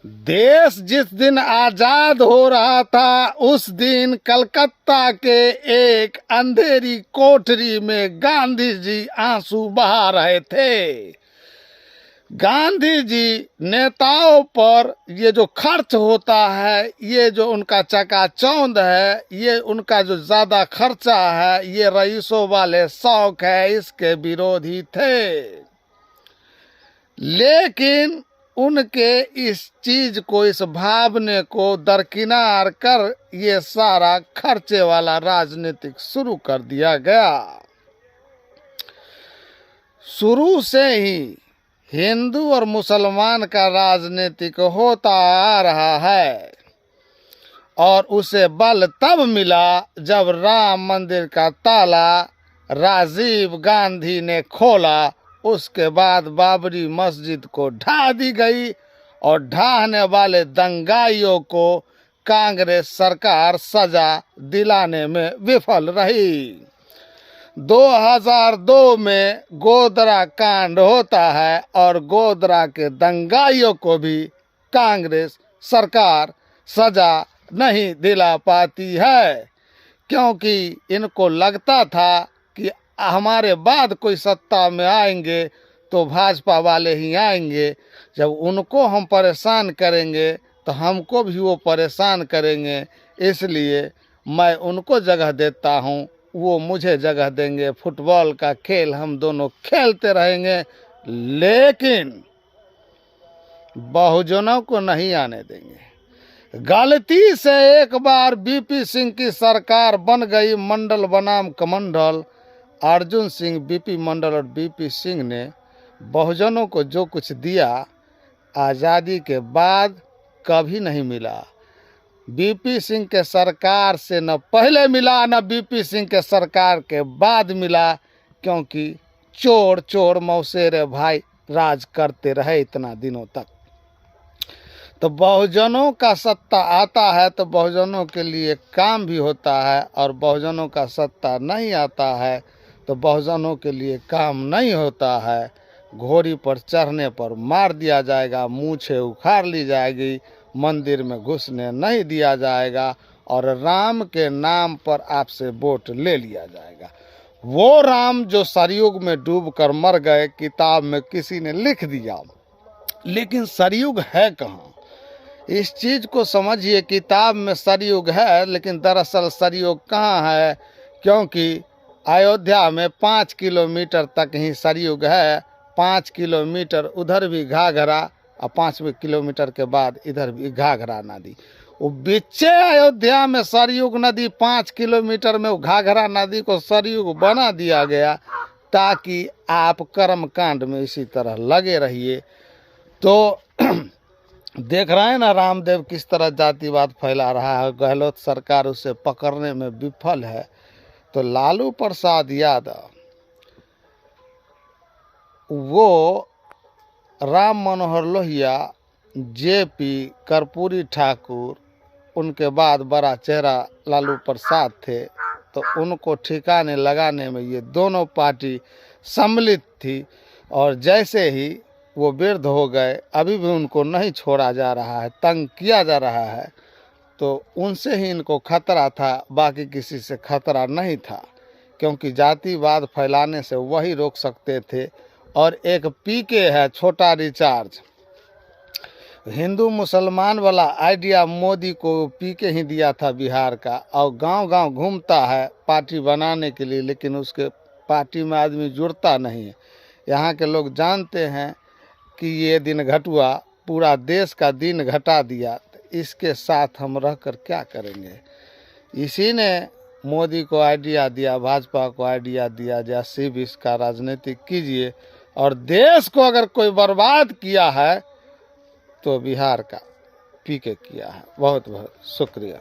देश जिस दिन आजाद हो रहा था उस दिन कलकत्ता के एक अंधेरी कोठरी में गांधी जी आंसू बहा रहे थे। गांधी जी नेताओं पर ये जो खर्च होता है, ये जो उनका चकाचौंध है, ये उनका जो ज्यादा खर्चा है, ये रईसों वाले शौक है, इसके विरोधी थे। लेकिन उनके इस चीज को, इस भावने को दरकिनार कर ये सारा खर्चे वाला राजनीतिक शुरू कर दिया गया। शुरू से ही हिंदू और मुसलमान का राजनीतिक होता आ रहा है और उसे बल तब मिला जब राम मंदिर का ताला राजीव गांधी ने खोला। उसके बाद बाबरी मस्जिद को ढा दी गई और ढाने वाले दंगाइयों को कांग्रेस सरकार सजा दिलाने में विफल रही। 2002 में गोधरा कांड होता है और गोधरा के दंगाइयों को भी कांग्रेस सरकार सजा नहीं दिला पाती है, क्योंकि इनको लगता था कि हमारे बाद कोई सत्ता में आएंगे तो भाजपा वाले ही आएंगे। जब उनको हम परेशान करेंगे तो हमको भी वो परेशान करेंगे, इसलिए मैं उनको जगह देता हूँ, वो मुझे जगह देंगे। फुटबॉल का खेल हम दोनों खेलते रहेंगे, लेकिन बहुजनों को नहीं आने देंगे। गलती से एक बार बीपी सिंह की सरकार बन गई, मंडल बनाम कमंडल। अर्जुन सिंह, बीपी मंडल और बीपी सिंह ने बहुजनों को जो कुछ दिया आज़ादी के बाद कभी नहीं मिला। बीपी सिंह के सरकार से न पहले मिला न बीपी सिंह के सरकार के बाद मिला, क्योंकि चोर चोर मौसेरे भाई राज करते रहे इतना दिनों तक। तो बहुजनों का सत्ता आता है तो बहुजनों के लिए काम भी होता है, और बहुजनों का सत्ता नहीं आता है तो बहुजनों के लिए काम नहीं होता है। घोड़ी पर चढ़ने पर मार दिया जाएगा, मूछें उखाड़ ली जाएगी, मंदिर में घुसने नहीं दिया जाएगा और राम के नाम पर आपसे वोट ले लिया जाएगा। वो राम जो सरयुग में डूब कर मर गए, किताब में किसी ने लिख दिया, लेकिन सरयुग है कहाँ? इस चीज को समझिए। किताब में सरयुग है, लेकिन दरअसल सरयुग कहाँ है? क्योंकि अयोध्या में 5 किलोमीटर तक ही सरयुग है। 5 किलोमीटर उधर भी घाघरा और 5 किलोमीटर के बाद इधर भी घाघरा नदी। वो बीचे अयोध्या में सरयुग नदी 5 किलोमीटर में, वो घाघरा नदी को सरयुग बना दिया गया ताकि आप कर्म कांड में इसी तरह लगे रहिए। तो देख रहे हैं ना रामदेव किस तरह जातिवाद फैला रहा है। गहलोत सरकार उसे पकड़ने में विफल है। तो लालू प्रसाद यादव वो राम मनोहर लोहिया, जेपी, कर्पूरी ठाकुर, उनके बाद बड़ा चेहरा लालू प्रसाद थे, तो उनको ठिकाने लगाने में ये दोनों पार्टी सम्मिलित थी। और जैसे ही वो वृद्ध हो गए, अभी भी उनको नहीं छोड़ा जा रहा है, तंग किया जा रहा है, तो उनसे ही इनको खतरा था, बाकी किसी से खतरा नहीं था, क्योंकि जातिवाद फैलाने से वही रोक सकते थे। और एक पीके है, छोटा रिचार्ज, हिंदू मुसलमान वाला आइडिया मोदी को पीके ही दिया था बिहार का, और गांव-गांव घूमता है पार्टी बनाने के लिए, लेकिन उसके पार्टी में आदमी जुड़ता नहीं है। यहाँ के लोग जानते हैं कि ये दिन घटुआ पूरा देश का दिन घटा दिया, इसके साथ हम रहकर क्या करेंगे? इसी ने मोदी को आइडिया दिया, भाजपा को आइडिया दिया, जैसे भी इसका राजनीतिक कीजिए। और देश को अगर कोई बर्बाद किया है तो बिहार का पीके किया है। बहुत बहुत शुक्रिया।